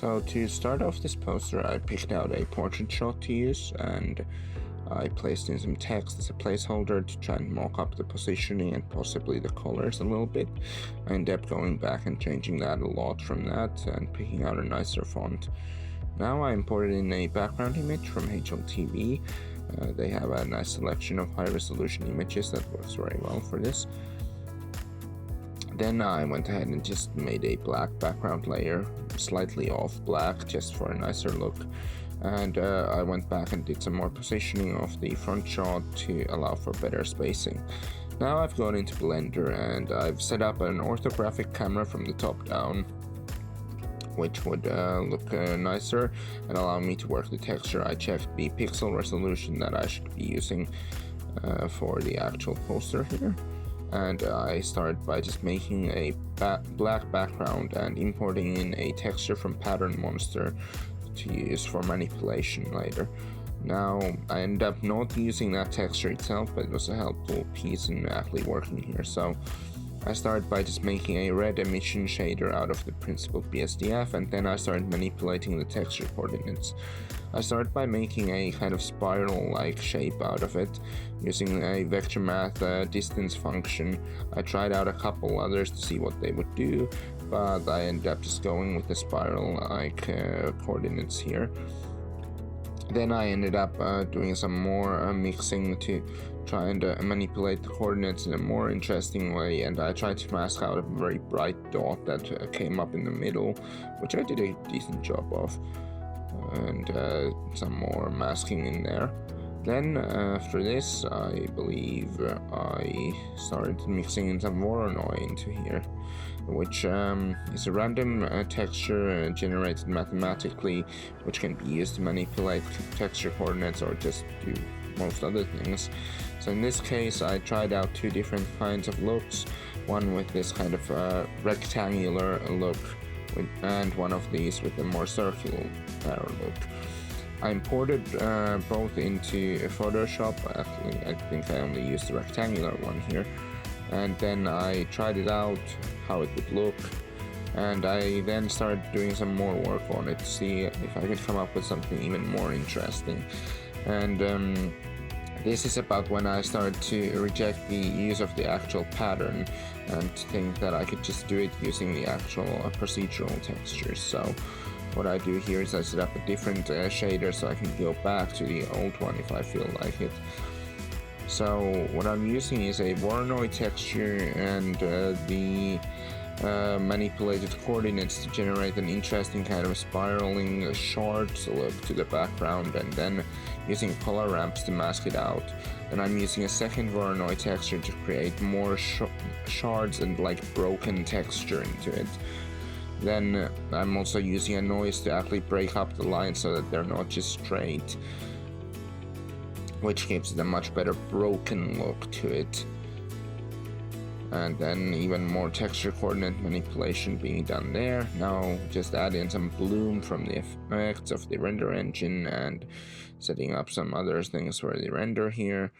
So to start off this poster, I picked out a portrait shot to use, and I placed in some text as a placeholder to try and mock up the positioning and possibly the colors a little bit. I ended up going back and changing that a lot from that and picking out a nicer font. Now I imported in a background image from HLTV. They have a nice selection of high resolution images that works very well for this. Then I went ahead and just made a black background layer, slightly off black, just for a nicer look. And I went back and did some more positioning of the front shot to allow for better spacing. Now I've gone into Blender and I've set up an orthographic camera from the top down, which would look nicer and allow me to work the texture. I checked the pixel resolution that I should be using for the actual poster here. And I started by just making a black background and importing in a texture from Pattern Monster to use for manipulation later. Now I ended up not using that texture itself, but it was a helpful piece in actually working here. So I started by just making a red emission shader out of the principled BSDF, and then I started manipulating the texture coordinates. I started by making a kind of spiral-like shape out of it, using a vector math distance function. I tried out a couple others to see what they would do, but I ended up just going with the spiral-like coordinates here. Then I ended up doing some more mixing to try and manipulate the coordinates in a more interesting way, and I tried to mask out a very bright dot that came up in the middle, which I did a decent job of, and some more masking in there. Then after this, I believe I started mixing in some Voronoi into here, which is a random texture generated mathematically, which can be used to manipulate texture coordinates or just do most other things. So in this case, I tried out two different kinds of looks, one with this kind of rectangular look, and one of these with a more circular look. I imported both into Photoshop. Actually, I think I only used the rectangular one here, and then I tried it out how it would look, and I then started doing some more work on it to see if I could come up with something even more interesting. And this is about when I started to reject the use of the actual pattern and think that I could just do it using the actual procedural textures. So what I do here is I set up a different shader so I can go back to the old one if I feel like it. So what I'm using is a Voronoi texture and the manipulated coordinates to generate an interesting kind of spiraling shards look to the background, and then using color ramps to mask it out. And I'm using a second Voronoi texture to create more shards and like broken texture into it. Then I'm also using a noise to actually break up the lines so that they're not just straight, which gives it a much better broken look to it. And then even more texture coordinate manipulation being done there. Now just add in some bloom from the effects of the render engine and setting up some other things for the render here.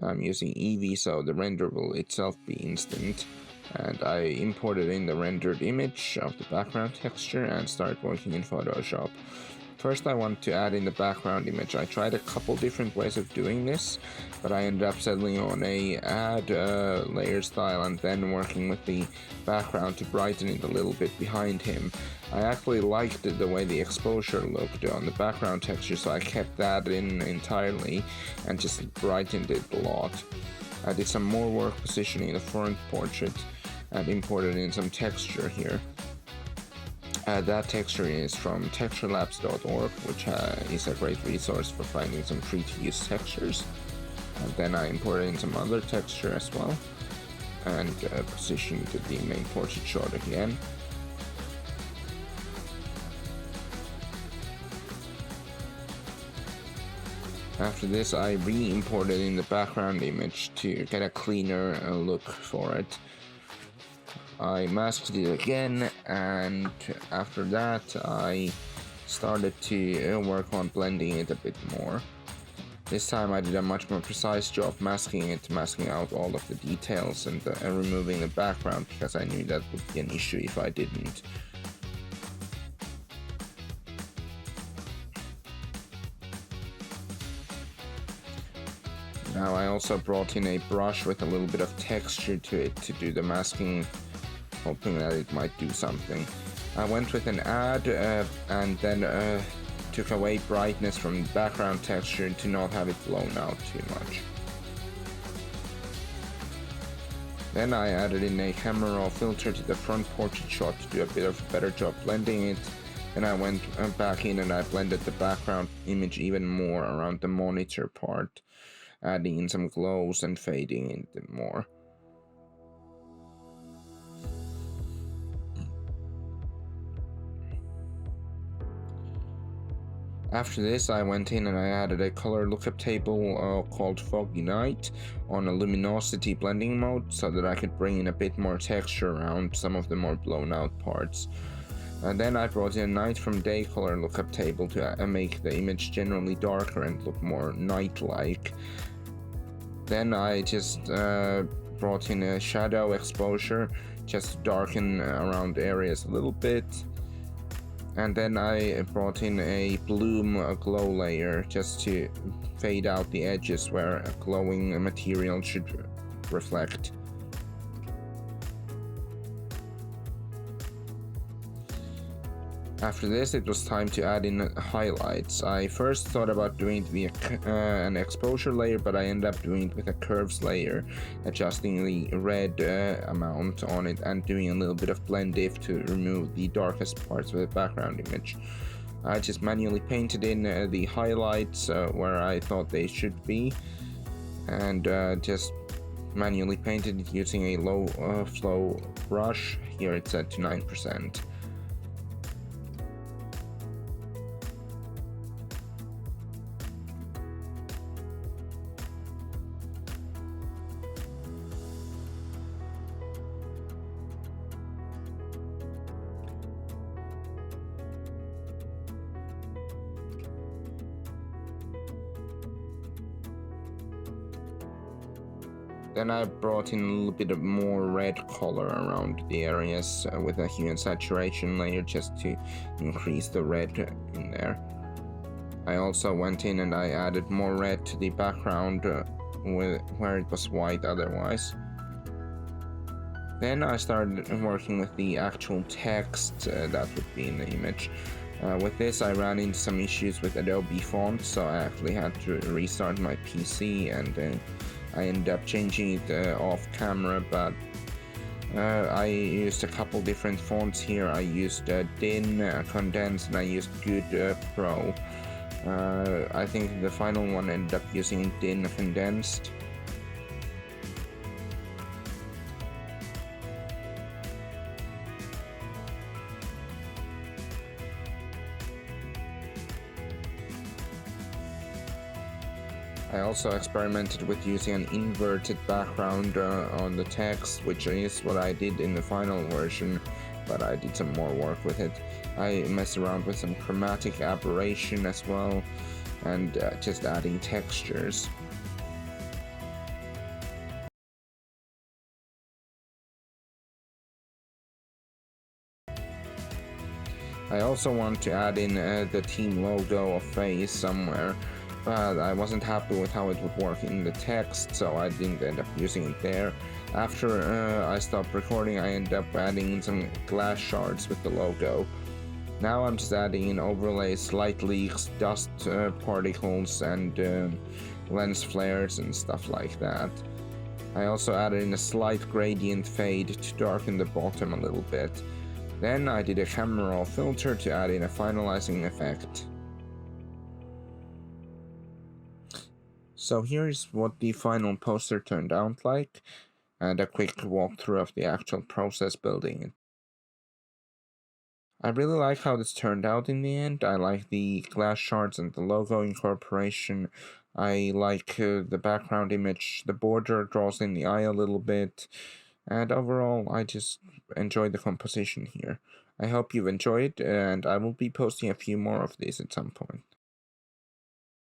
I'm using Eevee, so the render will itself be instant. And I imported in the rendered image of the background texture and started working in Photoshop. First I want to add in the background image. I tried a couple different ways of doing this, but I ended up settling on a add layer style and then working with the background to brighten it a little bit behind him. I actually liked the way the exposure looked on the background texture, so I kept that in entirely and just brightened it a lot. I did some more work positioning the front portrait and imported in some texture here. That texture is from texturelabs.org, which is a great resource for finding some free-to-use textures. And then I imported in some other texture as well, and positioned the main portrait shot again. After this, I re-imported in the background image to get a cleaner look for it. I masked it again, and after that I started to work on blending it a bit more. This time I did a much more precise job masking out all of the details and removing the background, because I knew that would be an issue if I didn't. Now I also brought in a brush with a little bit of texture to it to do the masking, hoping that it might do something. I went with an add and then took away brightness from the background texture to not have it blown out too much. Then I added in a camera raw filter to the front portrait shot to do a bit of a better job blending it. Then I went back in and I blended the background image even more around the monitor part, adding in some glows and fading it more. After this, I went in and I added a color lookup table called Foggy Night on a luminosity blending mode so that I could bring in a bit more texture around some of the more blown out parts. And then I brought in a night from day color lookup table to make the image generally darker and look more night-like. Then I just brought in a shadow exposure just to darken around areas a little bit. And then I brought in a bloom glow layer just to fade out the edges where a glowing material should reflect. After this, it was time to add in highlights. I first thought about doing it via an exposure layer, but I ended up doing it with a curves layer, adjusting the red amount on it and doing a little bit of blend if to remove the darkest parts of the background image. I just manually painted in the highlights where I thought they should be, and just manually painted it using a low flow brush. Here it's set to 9%. Then I brought in a little bit of more red color around the areas with a hue and saturation layer just to increase the red in there. I also went in and I added more red to the background where it was white otherwise. Then I started working with the actual text that would be in the image. With this I ran into some issues with Adobe Fonts, so I actually had to restart my PC and I ended up changing it off camera, but I used a couple different fonts here. I used DIN, Condensed, and I used Good Pro. I think the final one ended up using DIN Condensed. I also experimented with using an inverted background on the text, which is what I did in the final version, but I did some more work with it. I messed around with some chromatic aberration as well, and just adding textures. I also want to add in the team logo of FaZe somewhere, but I wasn't happy with how it would work in the text, so I didn't end up using it there. After I stopped recording, I ended up adding in some glass shards with the logo. Now I'm just adding in overlays, slight leaks, dust particles, and lens flares and stuff like that. I also added in a slight gradient fade to darken the bottom a little bit. Then I did a camera raw filter to add in a finalizing effect. So here's what the final poster turned out like, and a quick walkthrough of the actual process building it. I really like how this turned out in the end. I like the glass shards and the logo incorporation. I like the background image. The border draws in the eye a little bit. And overall, I just enjoyed the composition here. I hope you've enjoyed, and I will be posting a few more of these at some point.